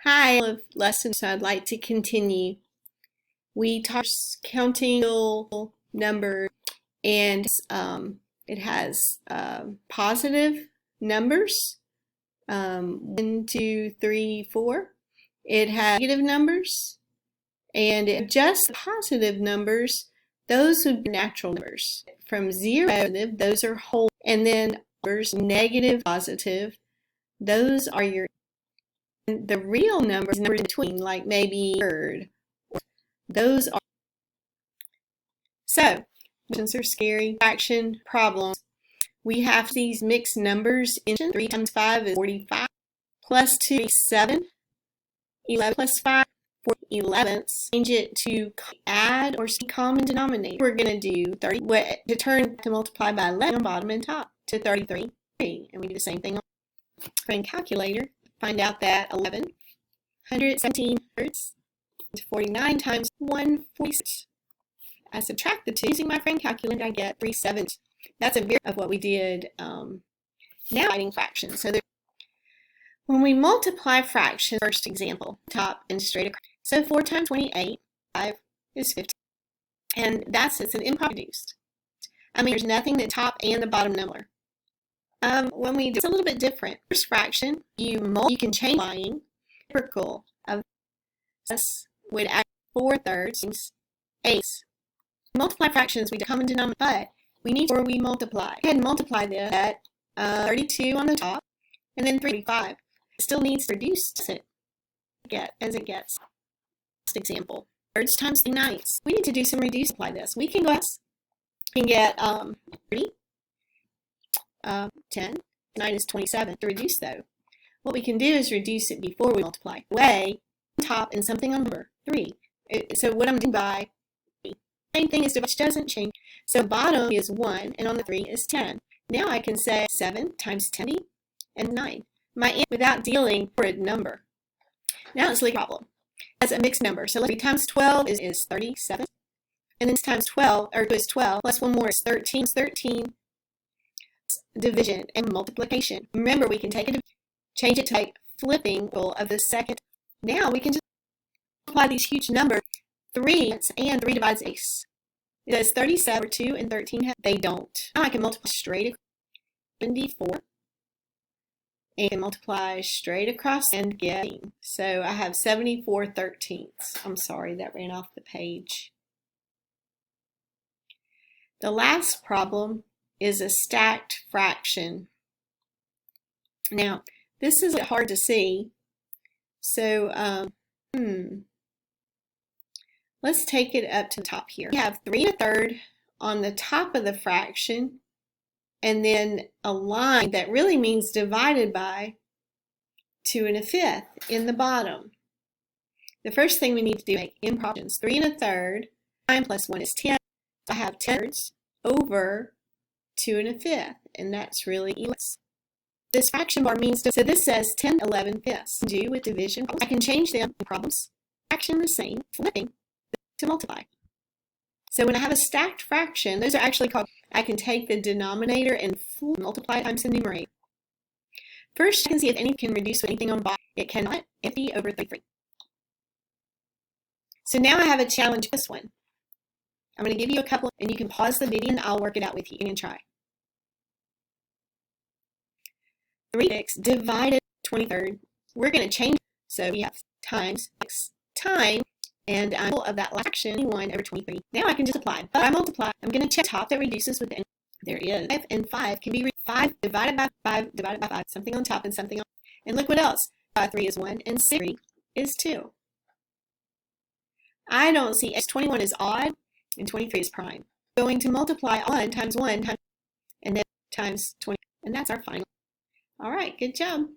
Hi, of lessons I'd like to continue. We talked counting number and it has positive numbers, 1, 2, 3, 4. It has negative numbers, and just the positive numbers, those would be natural numbers. From 0 to positive, those are whole, and then numbers negative, positive, those are your. The real numbers in between, like maybe third. Those are. So, fractions are scary. Fraction problems. We have these mixed numbers. 3 times 5 is 45. Plus 2 is 7. 11 plus 5, 4 11ths. Change it to add or see common denominator. We're going to do 30. To turn to multiply by 11 on bottom and top to 33. And we do the same thing on friend calculator. Find out that 117 thirds is 49 times 146. I subtract the 2 using my friend calculator, I get 3/7. That's a variant of what we did now writing fractions. So when we multiply fractions, first example, top and straight across. So 4 times 28, 5 is 15. And it's an improper reduced. I mean, there's nothing the top and the bottom number. When we do it's a little bit different. First fraction, you can change lying. Reciprocal of this would add 4 thirds, 8. Multiply fractions, we do common denominator, but we need we multiply. Go ahead and multiply this at 32 on the top, and then 35. It still needs to reduce as it gets. Next example, thirds times 9ths. We need to do some reduce. Apply this. We can get 30. 10, 9 is 27. To reduce though, what we can do is reduce it before we multiply. Way, top, and something on number 3. So what I'm doing by same thing is which doesn't change. So bottom is 1, and on the 3 is 10. Now I can say 7 times 10 and 9. My answer without dealing for a number. Now it's a problem. As a mixed number. So 3 times 12 is 37. And then times 12, or 2 is 12, plus 1 more is 13. 13. Division and multiplication. Remember, we can change it to like flipping of the second. Now we can just multiply these huge numbers. 3 and 3 divides 8. It does 37 or 2 and 13. They don't. Now I can multiply straight across 74 and multiply straight across and get. So I have 74/13. I'm sorry, that ran off the page. The last problem is a stacked fraction. Now, this is hard to see. So, let's take it up to the top here. We have 3 1/3 on the top of the fraction, and then a line that really means divided by 2 1/5 in the bottom. The first thing we need to do is make improper. 3 1/3, 9 plus 1 is 10. So I have 10 over 2 1/5, and that's really easy. This fraction bar means, so this says 10 11/5. Do with division. I can change them in problems. Fraction the same, flipping to multiply. So when I have a stacked fraction, those are actually called, I can take the denominator and multiply times the numerator. First, I can see if anything can reduce with anything on the bottom. It cannot. 50 over 33. So now I have a challenge with this one. I'm going to give you a couple, and you can pause the video and I'll work it out with you and try. 3x divided 23rd. We're going to change. So we have times x time, and I'm of that fraction 1 over 23. Now I can just apply. But I multiply. I'm going to check top that reduces with the. There is 5 and 5 can be 5 divided by 5 divided by 5. Something on top and something on. And look what else. 3 is 1 and 6 is 2. I don't see x21 is odd and 23 is prime. Going to multiply on times 1 times and then times 20, and that's our final. All right, good job.